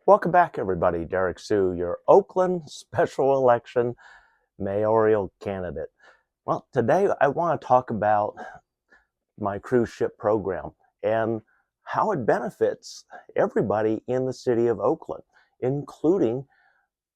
Welcome back, everybody. Derrick Soo, your Oakland special election mayoral candidate. Well, today I want to talk about my cruise ship program and how it benefits everybody in the city of Oakland, including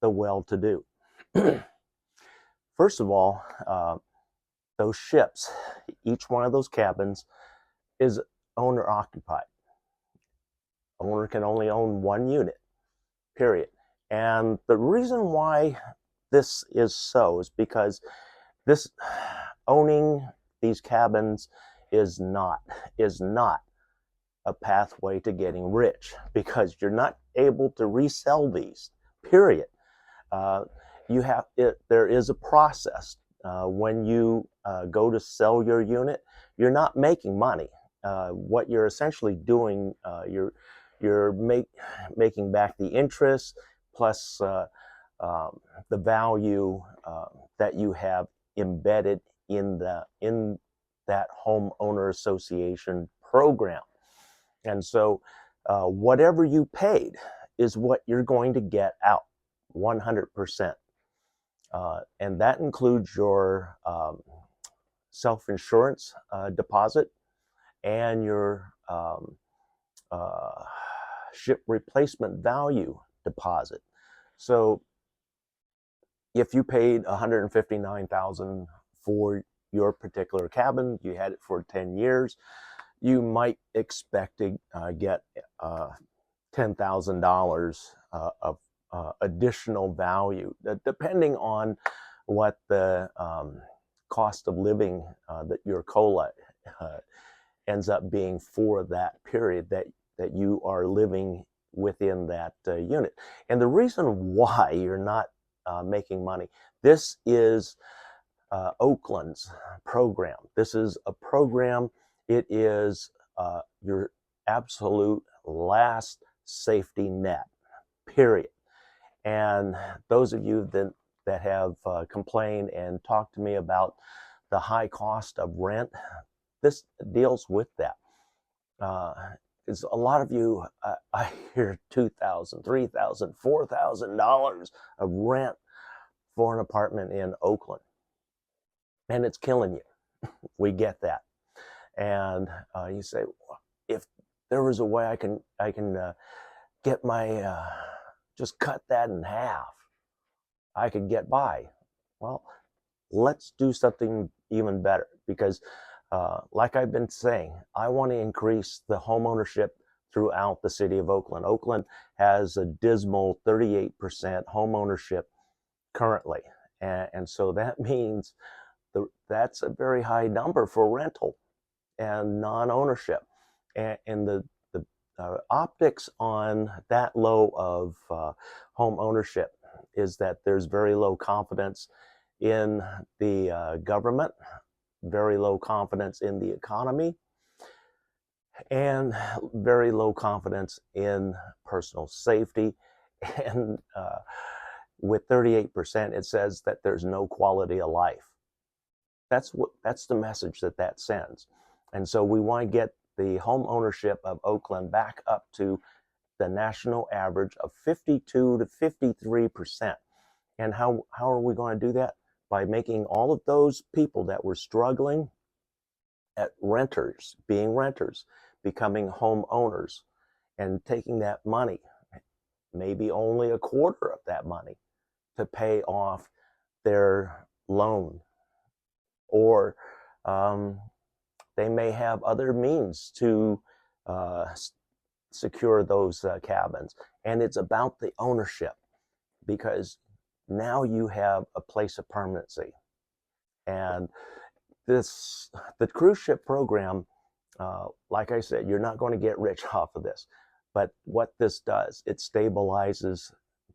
the well-to-do. First of all, those ships, each one of those cabins is owner-occupied. Owner can only own one unit, period. And the reason why this is so is because this owning these cabins is not a pathway to getting rich, because you're not able to resell these, period. You have it. There is a process. When you go to sell your unit, you're not making money. What you're essentially doing, you're making back the interest plus the value that you have embedded in that homeowner association program. And so whatever you paid is what you're going to get out 100%. And that includes your self-insurance deposit and your ship replacement value deposit. So if you paid $159,000 for your particular cabin, you had it for 10 years, you might expect to get $10,000 of additional value, depending on what the cost of living that your COLA ends up being for that period that you are living within that unit. And the reason why you're not making money, this is Oakland's program. This is a program. It is your absolute last safety net, period. And those of you that have complained and talked to me about the high cost of rent, this deals with that. Because a lot of you, I hear $2,000, $3,000, $4,000 of rent for an apartment in Oakland, and it's killing you. We get that, and you say, if there was a way I can get my just cut that in half, I could get by. Well, let's do something even better, because like I've been saying, I want to increase the home ownership throughout the city of Oakland. Oakland has a dismal 38% home ownership currently. And so that means that's a very high number for rental and non-ownership. And the optics on that low of home ownership is that there's very low confidence in the government, very low confidence in the economy, and very low confidence in personal safety. And with 38%, it says that there's no quality of life. That's the message that sends. And so we want to get the home ownership of Oakland back up to the national average of 52 to 53%. And how are we going to do that? By making all of those people that were struggling at renters, being renters, becoming homeowners, and taking that money, maybe only a quarter of that money, to pay off their loan. Or they may have other means to secure those cabins. And it's about the ownership, because now you have a place of permanency. And the cruise ship program, like I said, you're not going to get rich off of this. But what this does, it stabilizes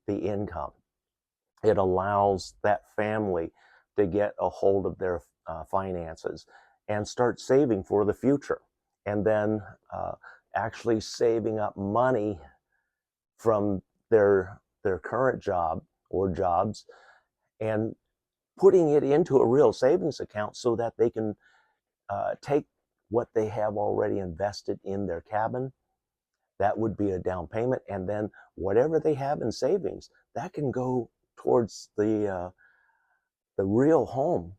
the income. It allows that family to get a hold of their finances and start saving for the future. And then actually saving up money from their current job or jobs and putting it into a real savings account so that they can take what they have already invested in their cabin That would be a down payment, and then whatever they have in savings, that can go towards the real home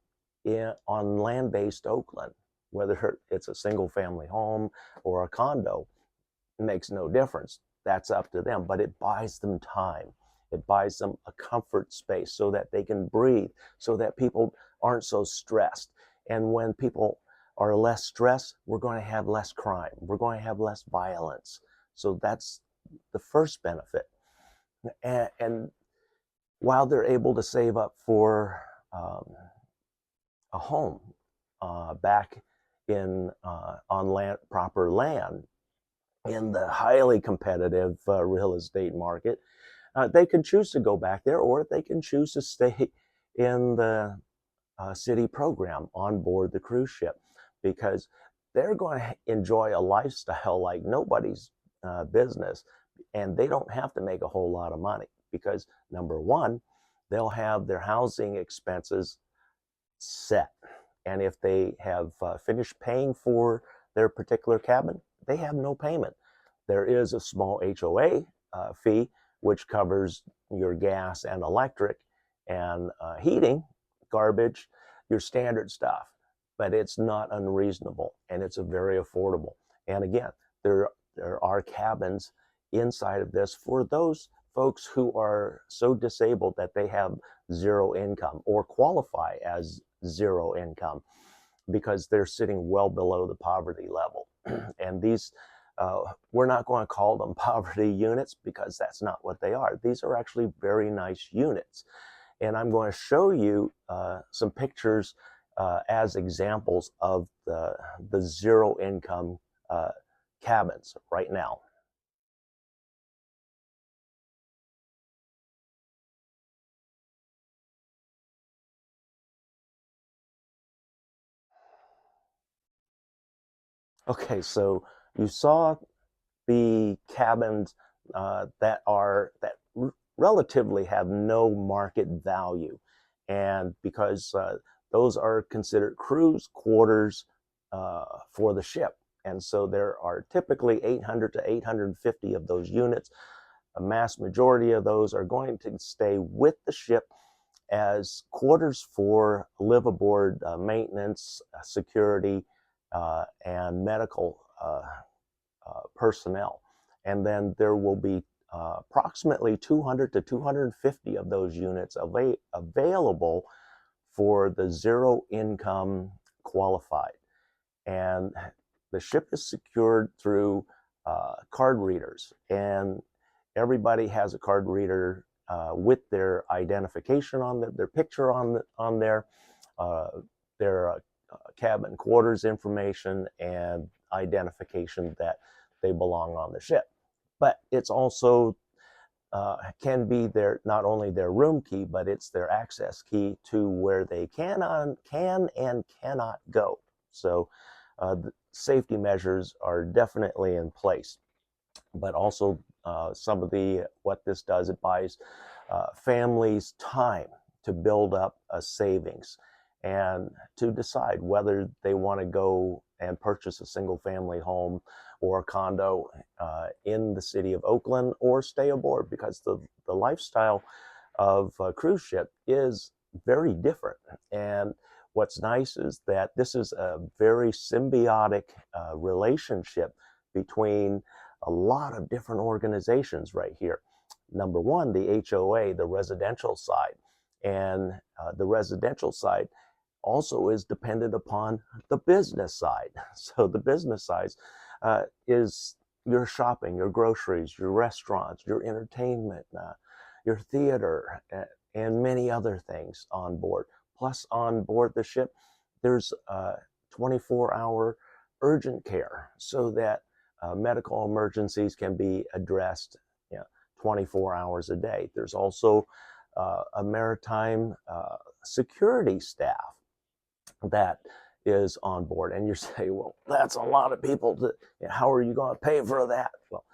on land-based Oakland. Whether it's a single-family home or a condo, it makes no difference. That's up to them, but it buys them time. It buys them a comfort space so that they can breathe, so that people aren't so stressed. And when people are less stressed, we're going to have less crime. We're going to have less violence. So that's the first benefit. And while they're able to save up for a home back in on land, proper land, in the highly competitive real estate market, they can choose to go back there, or they can choose to stay in the city program on board the cruise ship, because they're going to enjoy a lifestyle like nobody's business, and they don't have to make a whole lot of money because, number one, they'll have their housing expenses set. And if they have finished paying for their particular cabin, they have no payment. There is a small HOA fee, which covers your gas and electric and heating, garbage, your standard stuff. But it's not unreasonable, and it's a very affordable. And again, there are cabins inside of this for those folks who are so disabled that they have zero income or qualify as zero income because they're sitting well below the poverty level. And these, we're not going to call them poverty units because that's not what they are. These are actually very nice units. And I'm going to show you some pictures as examples of the zero income cabins right now. Okay, so you saw the cabins that relatively have no market value, and because those are considered cruise quarters for the ship, and so there are typically 800 to 850 of those units. A mass majority of those are going to stay with the ship as quarters for live aboard maintenance, security, and medical personnel. And then there will be approximately 200 to 250 of those units available for the zero income qualified. And the ship is secured through card readers, and everybody has a card reader with their identification on their picture on there, their cabin quarters information and identification that they belong on the ship. But it's also can be not only their room key, but it's their access key to where they can and cannot go. So the safety measures are definitely in place. But also some of what this does, it buys families time to build up a savings and to decide whether they want to go and purchase a single family home or a condo in the city of Oakland, or stay aboard, because the lifestyle of a cruise ship is very different. And what's nice is that this is a very symbiotic relationship between a lot of different organizations right here. Number one, the HOA, the residential side, and the residential side also is dependent upon the business side. So the business side is your shopping, your groceries, your restaurants, your entertainment, your theater, and many other things on board. Plus, on board the ship, there's 24-hour urgent care so that medical emergencies can be addressed 24 hours a day. There's also a maritime security staff that is on board. And you say, well, that's a lot of people. How are you going to pay for that? Well,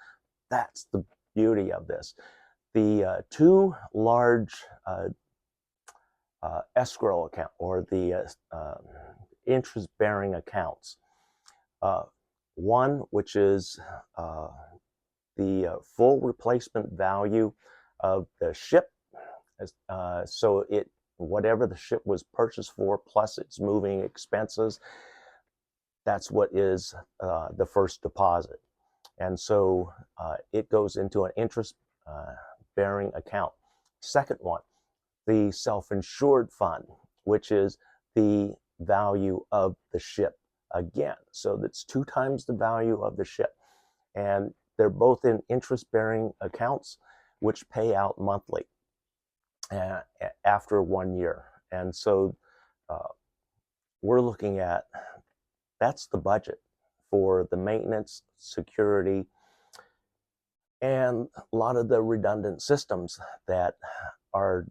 that's the beauty of this. The two large escrow account, or the interest-bearing accounts. One, which is the full replacement value of the ship. So whatever the ship was purchased for, plus its moving expenses, that's what is the first deposit. And so it goes into an interest bearing account. Second one, the self-insured fund, which is the value of the ship again. So that's 2 times the value of the ship. And they're both in interest-bearing accounts, which pay out monthly after 1 year. And so we're looking at, that's the budget for the maintenance, security, and a lot of the redundant systems that are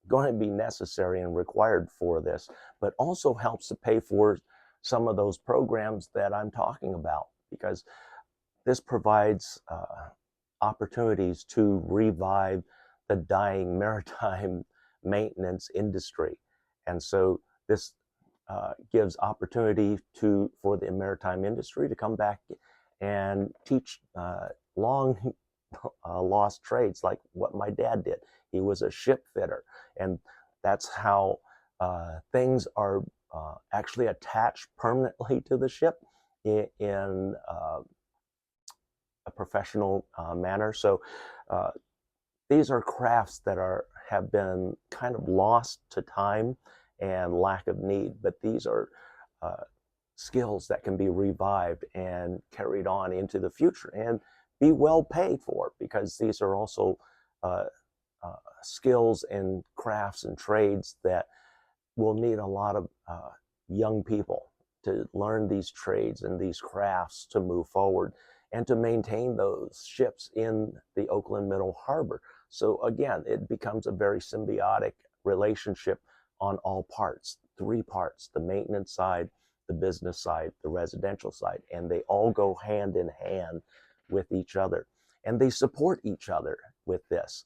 going to be necessary and required for this, but also helps to pay for some of those programs that I'm talking about, because this provides opportunities to revive the dying maritime maintenance industry. And so this gives opportunity for the maritime industry to come back and teach long lost trades, like what my dad did. He was a ship fitter, and that's how things are actually attached permanently to the ship in a professional manner. So these are crafts that have been kind of lost to time and lack of need, but these are skills that can be revived and carried on into the future and be well paid for, because these are also skills and crafts and trades that will need a lot of young people to learn these trades and these crafts to move forward and to maintain those ships in the Oakland Middle Harbor. So again, it becomes a very symbiotic relationship on all parts, 3 parts: the maintenance side, the business side, the residential side, and they all go hand in hand with each other, and they support each other with this.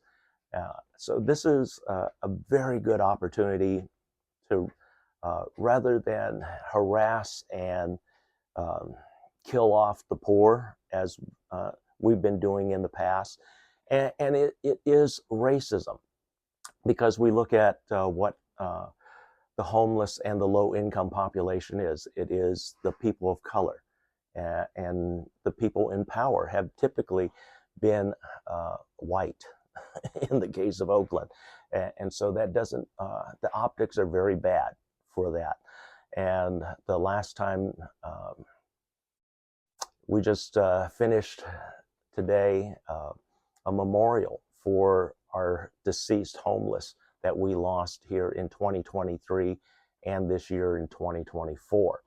So this is a very good opportunity to, rather than harass and kill off the poor as we've been doing in the past. And it is racism, because we look at what the homeless and the low-income population is. It is the people of color, and the people in power have typically been white in the case of Oakland. And so that doesn't, the optics are very bad for that. And the last time, we just finished today a memorial for our deceased homeless that we lost here in 2023 and this year in 2024.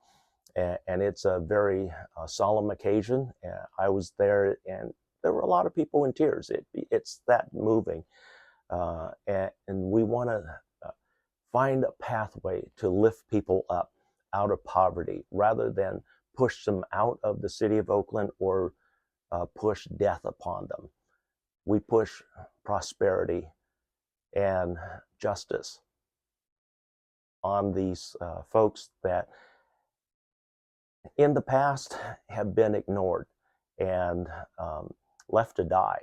And it's a very solemn occasion. I was there, and there were a lot of people in tears. It's that moving. And we want to find a pathway to lift people up out of poverty, rather than push them out of the city of Oakland or push death upon them. We push prosperity and justice on these folks that in the past have been ignored and left to die.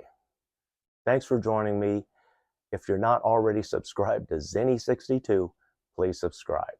Thanks for joining me. If you're not already subscribed to Zenny62, please subscribe.